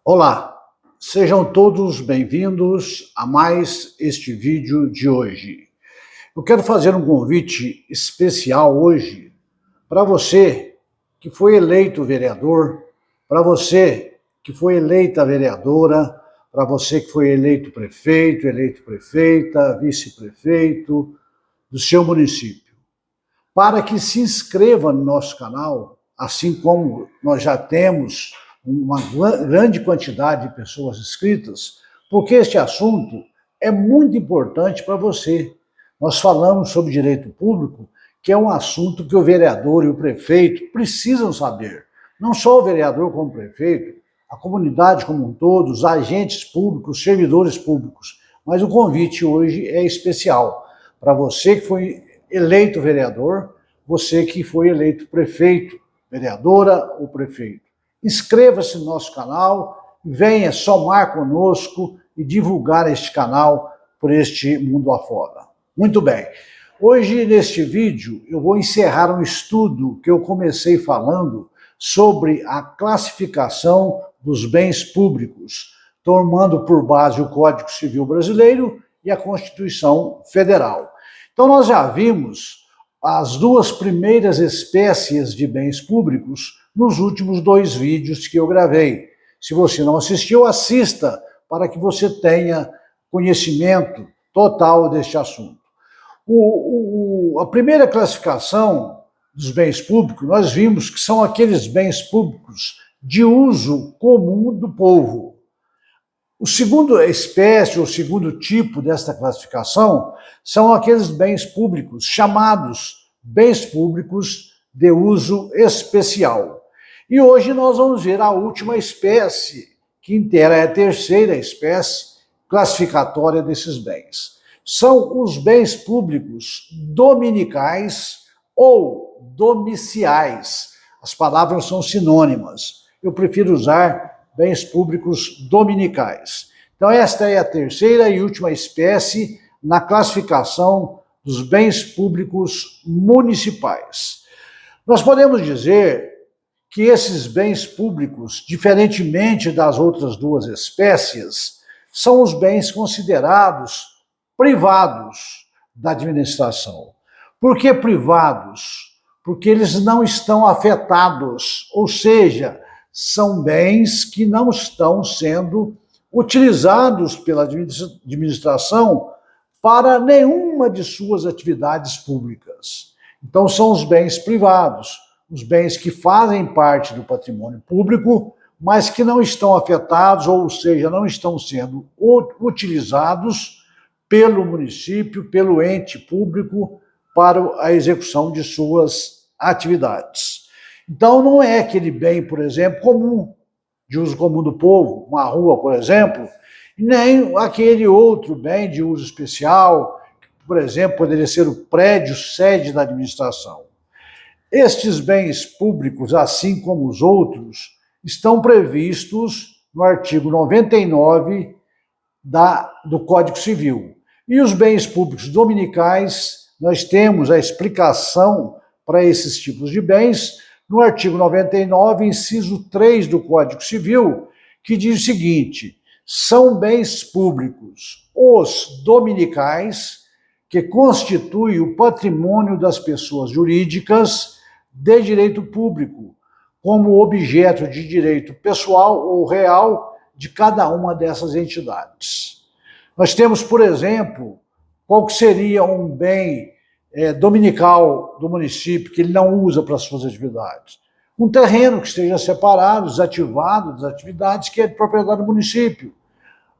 Olá, sejam todos bem-vindos a mais este vídeo de hoje. Eu quero fazer um convite especial hoje para você que foi eleito vereador, para você que foi eleita vereadora, para você que foi eleito prefeito, prefeita, vice-prefeito do seu município, para que se inscreva no nosso canal, assim como nós já temos uma grande quantidade de pessoas inscritas, porque este assunto é muito importante para você. Nós falamos sobre direito público, que é um assunto que o vereador e o prefeito precisam saber. Não só o vereador como o prefeito, a comunidade como um todo, os agentes públicos, servidores públicos. Mas o convite hoje é especial para você que foi eleito vereador, você que foi eleito prefeito, vereadora ou prefeito. Inscreva-se no nosso canal, venha somar conosco e divulgar este canal por este mundo afora. Muito bem, hoje neste vídeo eu vou encerrar um estudo que eu comecei falando sobre a classificação dos bens públicos, tomando por base o Código Civil Brasileiro e a Constituição Federal. Então nós já vimos as duas primeiras espécies de bens públicos nos últimos 2 vídeos que eu gravei. Se você não assistiu, assista para que você tenha conhecimento total deste assunto. A primeira classificação dos bens públicos, nós vimos que são aqueles bens públicos de uso comum do povo. O segundo espécie, ou segundo tipo desta classificação, são aqueles bens públicos chamados bens públicos de uso especial. E hoje nós vamos ver a última espécie, que inteira é a terceira espécie classificatória desses bens. São os bens públicos dominicais ou domiciais. As palavras são sinônimas. Eu prefiro usar bens públicos dominicais. Então esta é a terceira e última espécie na classificação dos bens públicos municipais. Nós podemos dizer que esses bens públicos, diferentemente das outras duas espécies, são os bens considerados privados da administração. Por que privados? Porque eles não estão afetados, ou seja, são bens que não estão sendo utilizados pela administração para nenhuma de suas atividades públicas. Então são os bens privados, os bens que fazem parte do patrimônio público, mas que não estão afetados, ou seja, não estão sendo utilizados pelo município, pelo ente público, para a execução de suas atividades. Então não é aquele bem, por exemplo, comum, de uso comum do povo, uma rua, por exemplo, nem aquele outro bem de uso especial, que, por exemplo, poderia ser o prédio sede da administração. Estes bens públicos, assim como os outros, estão previstos no artigo 99 do Código Civil. E os bens públicos dominicais, nós temos a explicação para esses tipos de bens no artigo 99, inciso 3 do Código Civil, que diz o seguinte: são bens públicos os dominicais que constituem o patrimônio das pessoas jurídicas de direito público, como objeto de direito pessoal ou real de cada uma dessas entidades. Nós temos, por exemplo, qual que seria um bem dominical do município que ele não usa para suas atividades? Um terreno que esteja separado, desativado das atividades que é de propriedade do município.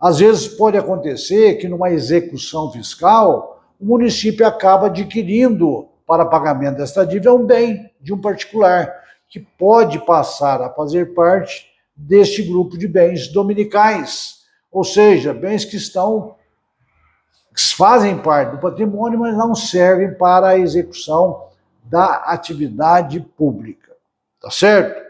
Às vezes pode acontecer que numa execução fiscal, o município acaba adquirindo para pagamento desta dívida um bem de um particular, que pode passar a fazer parte deste grupo de bens dominicais, ou seja, bens que fazem parte do patrimônio, mas não servem para a execução da atividade pública. Tá certo?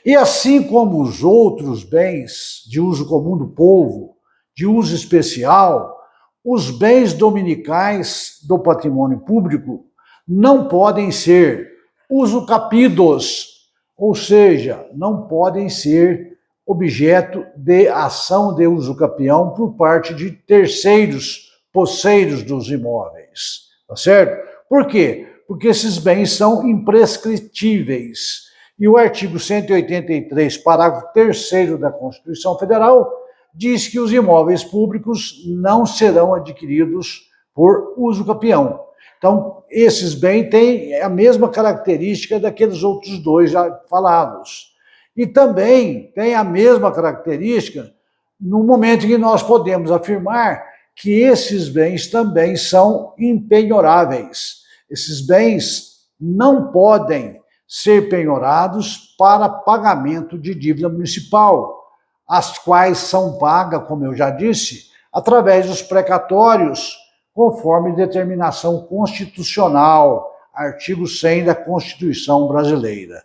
E assim como os outros bens de uso comum do povo, de uso especial, os bens dominicais do patrimônio público não podem ser usucapidos, ou seja, não podem ser objeto de ação de uso capião por parte de terceiros posseiros dos imóveis, tá certo? Por quê? Porque esses bens são imprescritíveis. E o artigo 183, parágrafo 3º da Constituição Federal, diz que os imóveis públicos não serão adquiridos por uso capião. Então, esses bens têm a mesma característica daqueles outros dois já falados. E também tem a mesma característica no momento em que nós podemos afirmar que esses bens também são impenhoráveis. Esses bens não podem ser penhorados para pagamento de dívida municipal, as quais são pagas, como eu já disse, através dos precatórios, conforme determinação constitucional, artigo 100 da Constituição Brasileira.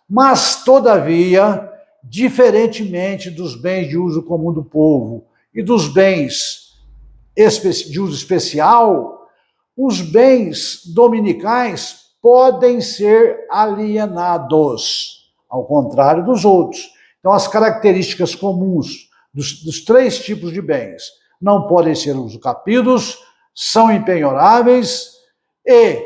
Mas, todavia, diferentemente dos bens de uso comum do povo e dos bens de uso especial, os bens dominicais podem ser alienados, ao contrário dos outros. Então, as características comuns dos três tipos de bens não podem ser usucapidos, são impenhoráveis e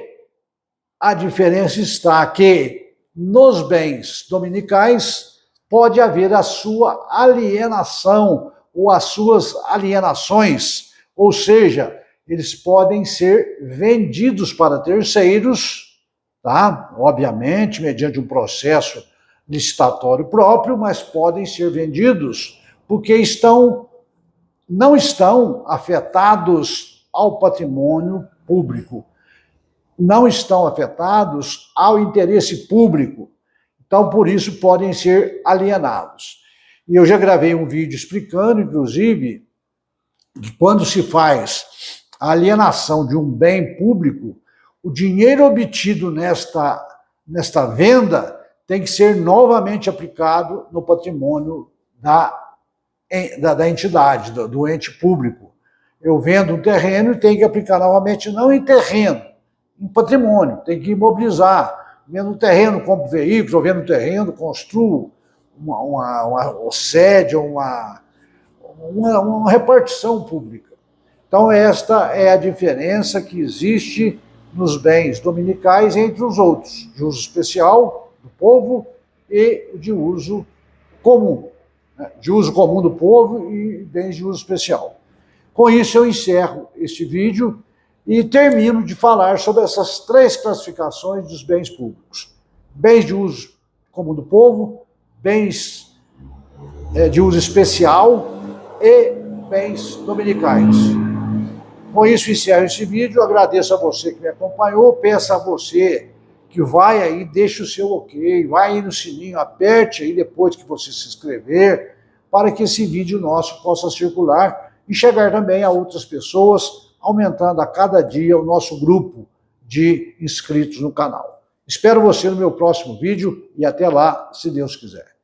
a diferença está que nos bens dominicais pode haver a sua alienação ou as suas alienações, ou seja, eles podem ser vendidos para terceiros, tá? Obviamente, mediante um processo licitatório próprio, mas podem ser vendidos porque não estão afetados ao patrimônio público, não estão afetados ao interesse público. Então, por isso, podem ser alienados. E eu já gravei um vídeo explicando, inclusive, que quando se faz a alienação de um bem público, o dinheiro obtido nesta venda tem que ser novamente aplicado no patrimônio da entidade, do ente público. Eu vendo um terreno e tenho que aplicar novamente, não em terreno, em patrimônio, tem que imobilizar. Vendo um terreno, compro veículos, ou vendo um terreno, construo uma sede, uma repartição pública. Então, esta é a diferença que existe nos bens dominicais entre os outros, de uso especial do povo e de uso comum. De uso comum do povo e bens de uso especial. Com isso, eu encerro este vídeo e termino de falar sobre essas três classificações dos bens públicos. Bens de uso comum do povo, bens de uso especial e bens dominicais. Com isso, encerro esse vídeo. Agradeço a você que me acompanhou. Peço a você que vai aí, deixe o seu ok, vai aí no sininho, aperte aí depois que você se inscrever, para que esse vídeo nosso possa circular e chegar também a outras pessoas, aumentando a cada dia o nosso grupo de inscritos no canal. Espero você no meu próximo vídeo e até lá, se Deus quiser.